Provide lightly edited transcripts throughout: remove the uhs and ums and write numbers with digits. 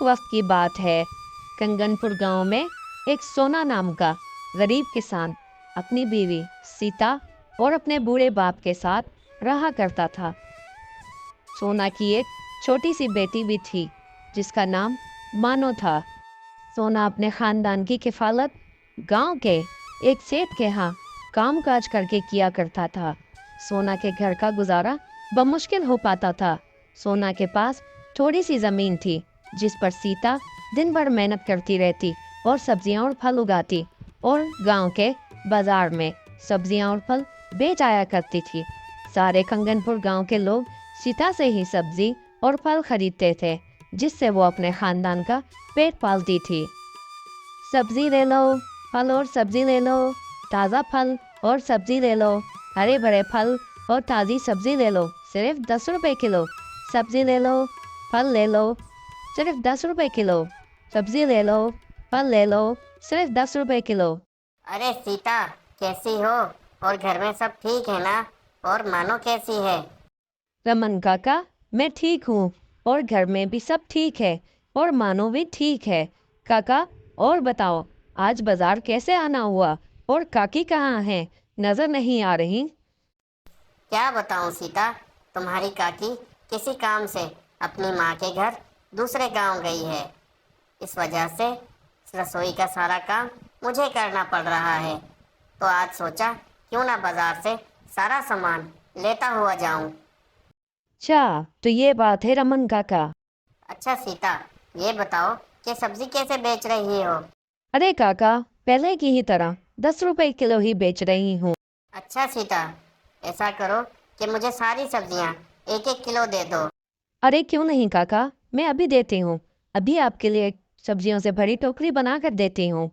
वक्त की बात है। कंगनपुर गांव में एक सोना नाम का गरीब किसान अपनी बीवी सीता और अपने बूढ़े बाप के साथ रहा करता था। सोना की एक छोटी सी बेटी भी थी जिसका नाम मानो था। सोना अपने खानदान की किफालत गांव के एक सेठ के यहाँ काम काज करके किया करता था। सोना के घर का गुजारा बमुश्किल हो पाता था। सोना के पास थोड़ी सी जमीन थी जिस पर सीता दिन भर मेहनत करती रहती और सब्जियां और फल उगाती और गांव के बाजार में सब्जियां और फल बेच आया करती थी। सारे कंगनपुर गांव के लोग सीता से ही सब्जी और फल खरीदते थे जिससे वो अपने खानदान का पेट पालती थी। सब्जी ले लो, फल और सब्जी ले लो, ताज़ा फल और सब्जी ले लो, हरे भरे फल और ताज़ी सब्जी ले लो, सिर्फ 10 रुपए किलो। सब्जी ले लो, फल ले लो, सिर्फ 10 रुपए किलो। सब्जी ले लो, फल ले लो, सिर्फ 10 रुपए किलो। अरे सीता, कैसी हो? और घर में सब ठीक है ना? और मानो कैसी है? रमन काका, मैं ठीक हूँ और घर में भी सब ठीक है और मानो भी ठीक है। काका, और बताओ, आज बाजार कैसे आना हुआ और काकी कहाँ है? नजर नहीं आ रही। क्या बताऊं सीता, तुम्हारी काकी किसी काम से अपनी माँ के घर दूसरे गांव गई है। इस वजह से रसोई का सारा काम मुझे करना पड़ रहा है। तो आज सोचा क्यों ना बाजार से सारा सामान लेता हुआ जाऊं। अच्छा, तो ये बात है रमन काका। अच्छा सीता, ये बताओ कि सब्जी कैसे बेच रही हो? अरे काका, पहले की ही तरह 10 रुपए किलो ही बेच रही हूँ। अच्छा सीता, ऐसा करो कि मुझे सारी सब्जियां 1-1 किलो दे दो। अरे क्यों नहीं काका, मैं अभी देती हूँ। अभी आपके लिए सब्जियों से भरी टोकरी बना कर देती हूँ।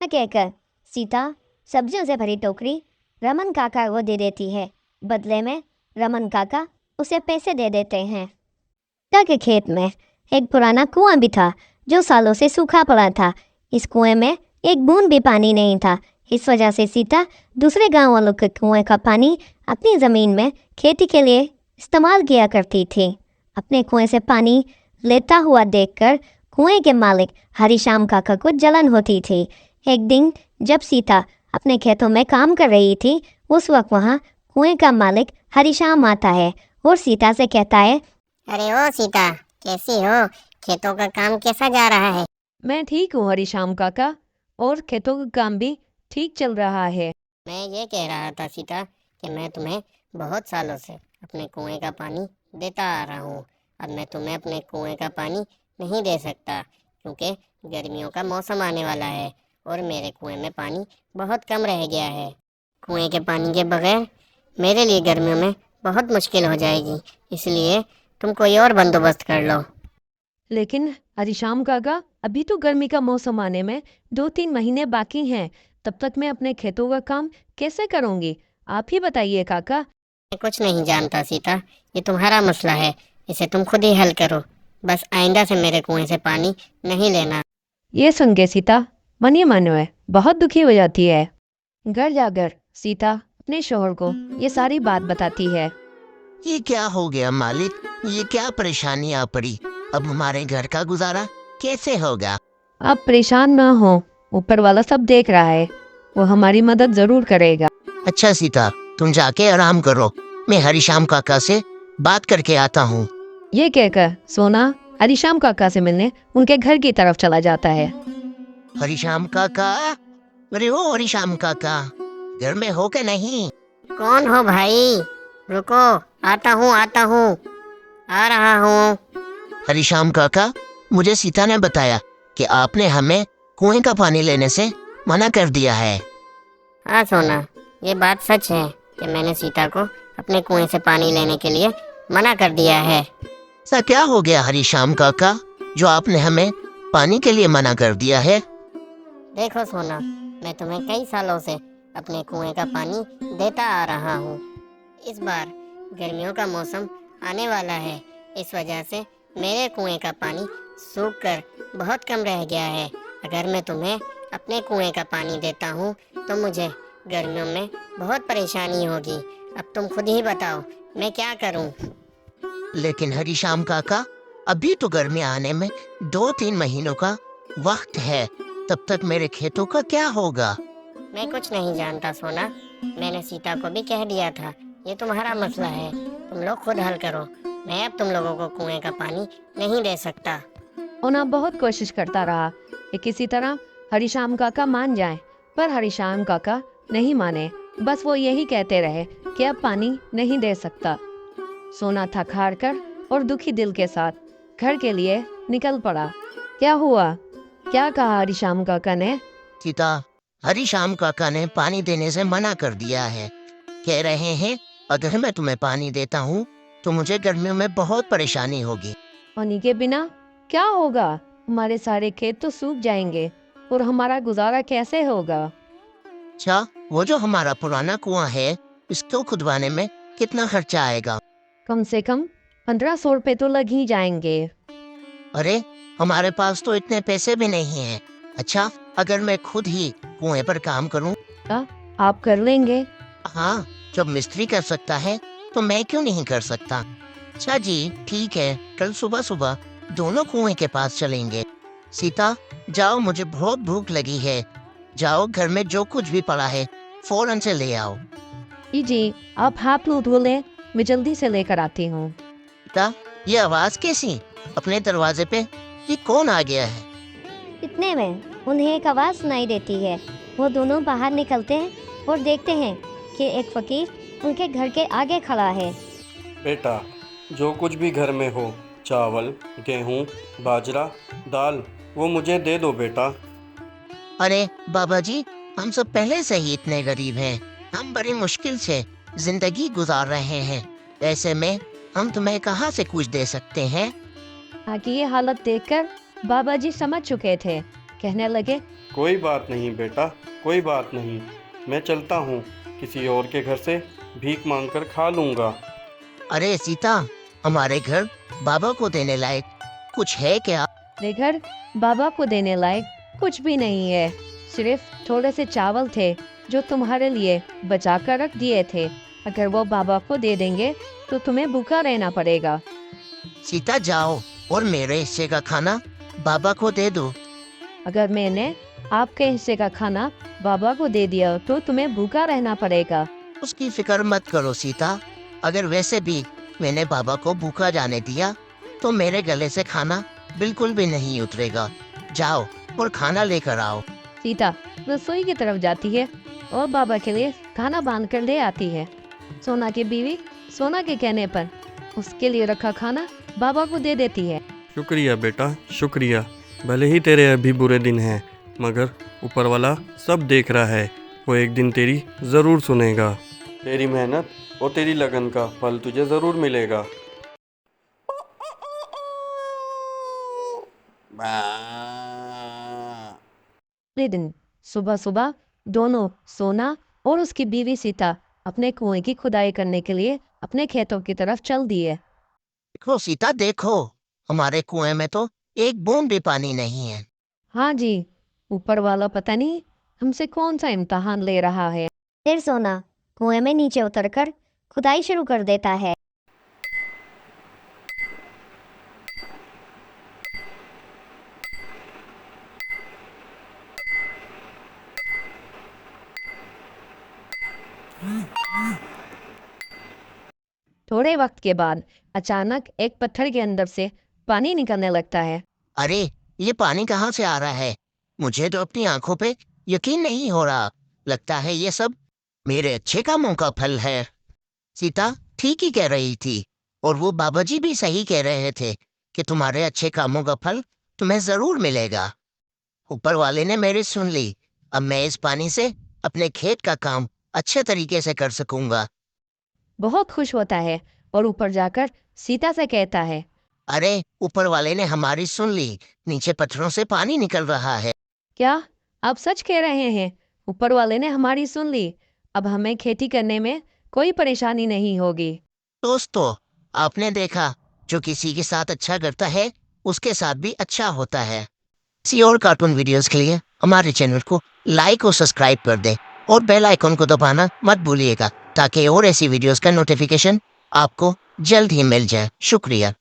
कहकर सीता सब्जियों से भरी टोकरी रमन काका को दे देती है। बदले में रमन काका उसे पैसे दे देते हैं। सीता के खेत में एक पुराना कुआं भी था जो सालों से सूखा पड़ा था। इस कुएं में एक बूंद भी पानी नहीं था। इस वजह से सीता दूसरे गांव वालों के कुएं का पानी अपनी ज़मीन में खेती के लिए इस्तेमाल किया करती थी। अपने कुएं से पानी लेता हुआ देखकर कुएं के मालिक हरिश्याम काका को जलन होती थी। एक दिन जब सीता अपने खेतों में काम कर रही थी, उस वक्त वहाँ कुएं का मालिक हरिश्याम आता है और सीता से कहता है, अरे ओ सीता, कैसी हो? खेतों का काम कैसा जा रहा है? मैं ठीक हूँ हरिश्याम काका, और खेतों का काम भी ठीक चल रहा है। मैं ये कह रहा था सीता कि मैं तुम्हें बहुत सालों से अपने कुएं का पानी देता आ रहा हूँ। अब मैं तुम्हें अपने कुएं का पानी नहीं दे सकता क्योंकि गर्मियों का मौसम आने वाला है और मेरे कुएं में पानी बहुत कम रह गया है। कुएं के पानी के बगैर मेरे लिए गर्मियों में बहुत मुश्किल हो जाएगी, इसलिए तुम कोई और बंदोबस्त कर लो। लेकिन हरिश्याम काका, अभी तो गर्मी का मौसम आने में 2-3 महीने बाकी हैं। तब तक मैं अपने खेतों का काम कैसे करूँगी? आप ही बताइए काका। मैं कुछ नहीं जानता सीता, ये तुम्हारा मसला है, इसे तुम खुद ही हल करो। बस आइंदा से मेरे कुएं से पानी नहीं लेना। ये सुन के सीता मन ही मन में बहुत दुखी हो जाती है। घर जाकर सीता अपने शोहर को ये सारी बात बताती है। ये क्या हो गया मालिक? ये क्या परेशानी आ पड़ी? अब हमारे घर का गुजारा कैसे होगा? आप परेशान ना हो, ऊपर वाला सब देख रहा है, वो हमारी मदद जरूर करेगा। अच्छा सीता, तुम जाके आराम करो, मैं हरिश्याम काका से बात करके आता हूँ। ये कहकर सोना हरिश्याम काका से मिलने उनके घर की तरफ चला जाता है। हरिश्याम काका, अरे ओ हरिश्याम काका, घर में हो के नहीं? कौन हो भाई? रुको, आता हूँ आ रहा हूँ। हरिश्याम काका, मुझे सीता ने बताया कि आपने हमें कुएं का पानी लेने से मना कर दिया है। हाँ सोना, ये बात सच है कि मैंने सीता को अपने कुएं से पानी लेने के लिए मना कर दिया है। ऐसा क्या हो गया हरिश्याम काका जो आपने हमें पानी के लिए मना कर दिया है? देखो सोना, मैं तुम्हें कई सालों से अपने कुएं का पानी देता आ रहा हूँ। इस बार गर्मियों का मौसम आने वाला है, इस वजह से मेरे कुएं का पानी सूख कर बहुत कम रह गया है। अगर मैं तुम्हें अपने कुएं का पानी देता हूँ तो मुझे गर्मियों में बहुत परेशानी होगी। अब तुम खुद ही बताओ मैं क्या करूँ। लेकिन हरिश्याम काका, अभी तो गर्मी आने में 2-3 महीनों का वक्त है। तब तक मेरे खेतों का क्या होगा? मैं कुछ नहीं जानता सोना। मैंने सीता को भी कह दिया था, ये तुम्हारा मसला है, तुम लोग खुद हल करो। मैं अब तुम लोगों को कुएं का पानी नहीं दे सकता। सोना बहुत कोशिश करता रहा कि किसी तरह हरिश्याम काका मान जाए, पर हरिश्याम काका नहीं माने। बस वो यही कहते रहे कि अब पानी नहीं दे सकता। सोना थक हार कर और दुखी दिल के साथ घर के लिए निकल पड़ा। क्या हुआ? क्या कहा हरिश्याम काका ने? सीता, हरिश्याम काका ने पानी देने से मना कर दिया है। कह रहे हैं अगर मैं तुम्हें पानी देता हूँ तो मुझे गर्मियों में बहुत परेशानी होगी। पानी के बिना क्या होगा? हमारे सारे खेत तो सूख जाएंगे और हमारा गुजारा कैसे होगा? अच्छा, वो जो हमारा पुराना कुआं है, इसको खुदवाने में कितना खर्चा आएगा? कम से कम 1500 रुपए तो लग ही जाएंगे। अरे, हमारे पास तो इतने पैसे भी नहीं हैं। अच्छा, अगर मैं खुद ही कुएं पर काम करूं? आप कर लेंगे? हाँ, जब मिस्त्री कर सकता है तो मैं क्यों नहीं कर सकता। अच्छा जी, ठीक है, कल सुबह सुबह दोनों कुएं के पास चलेंगे। सीता, जाओ, मुझे बहुत भूख लगी है। जाओ, घर में जो कुछ भी पड़ा है फौरन से ले आओ। जी, आप हाथ मुंह धो लें, मैं जल्दी से लेकर आती हूँ। सीता, ये आवाज कैसी? अपने दरवाजे पे ये कौन आ गया है? इतने में उन्हें एक आवाज़ सुनाई देती है। वो दोनों बाहर निकलते हैं और देखते हैं कि एक फकीर उनके घर के आगे खड़ा है। बेटा, जो कुछ भी घर में हो, चावल, गेहूँ, बाजरा, दाल, वो मुझे दे दो बेटा। अरे बाबा जी, हम सब पहले से ही इतने गरीब हैं। हम बड़ी मुश्किल से जिंदगी गुजार रहे हैं। ऐसे में हम तुम्हें कहाँ से कुछ दे सकते हैं? आगे ये हालत देखकर बाबा जी समझ चुके थे। कहने लगे, कोई बात नहीं बेटा, कोई बात नहीं, मैं चलता हूँ, किसी और के घर से भीख मांगकर खा लूँगा। अरे सीता, हमारे घर बाबा को देने लायक कुछ है क्या? मेरे घर बाबा को देने लायक कुछ भी नहीं है। सिर्फ थोड़े से चावल थे जो तुम्हारे लिए बचा कर रख दिए थे। अगर वो बाबा को दे देंगे तो तुम्हें भूखा रहना पड़ेगा। सीता, जाओ और मेरे हिस्से का खाना बाबा को दे दो। अगर मैंने आपके हिस्से का खाना बाबा को दे दिया तो तुम्हें भूखा रहना पड़ेगा। उसकी फिक्र मत करो सीता। अगर वैसे भी मैंने बाबा को भूखा जाने दिया तो मेरे गले से खाना बिल्कुल भी नहीं उतरेगा। जाओ और खाना लेकर आओ। सीता रसोई की तरफ जाती है और बाबा के लिए खाना बांध कर ले आती है। सोना की बीवी सोना के कहने पर उसके लिए रखा खाना बाबा को दे देती है। शुक्रिया बेटा, शुक्रिया। भले ही तेरे अभी बुरे दिन हैं, मगर ऊपर वाला सब देख रहा है। वो एक दिन तेरी ज़रूर सुनेगा। तेरी मेहनत और तेरी लगन का फल तुझे ज़रूर मिलेगा। अगले दिन सुबह सुबह दोनों सोना और उसकी बीवी सीता अपने कुएं की खुदाई करने के लिए अपने खेतों की तरफ चल दिए। देखो सीता, देखो, हमारे कुएं में तो एक बूंद भी पानी नहीं है। हाँ जी, ऊपर वाला पता नहीं हमसे कौन सा इम्तिहान ले रहा है। फिर सोना कुएं में नीचे उतरकर खुदाई शुरू कर देता है। थोड़े वक्त के बाद अचानक एक पत्थर के अंदर से पानी निकलने लगता है। अरे, ये पानी कहाँ से आ रहा है? मुझे तो अपनी आंखों पे यकीन नहीं हो रहा। लगता है ये सब मेरे अच्छे कामों का फल है। सीता ठीक ही कह रही थी, और वो बाबा जी भी सही कह रहे थे कि तुम्हारे अच्छे कामों का फल तुम्हें जरूर मिलेगा। ऊपर वाले ने मेरी सुन ली। अब मैं इस पानी से अपने खेत का काम अच्छे तरीके से कर सकूंगा। बहुत खुश होता है और ऊपर जाकर सीता से कहता है, अरे, ऊपर वाले ने हमारी सुन ली। नीचे पत्थरों से पानी निकल रहा है। क्या आप सच कह रहे हैं? ऊपर वाले ने हमारी सुन ली। अब हमें खेती करने में कोई परेशानी नहीं होगी। दोस्तों, आपने देखा, जो किसी के साथ अच्छा करता है उसके साथ भी अच्छा होता है। इसी और कार्टून वीडियोस के लिए हमारे चैनल को लाइक और सब्सक्राइब कर दें और बेल आइकन को दबाना मत भूलिएगा, ताकि और ऐसी वीडियोस का नोटिफिकेशन आपको जल्द ही मिल जाए। शुक्रिया।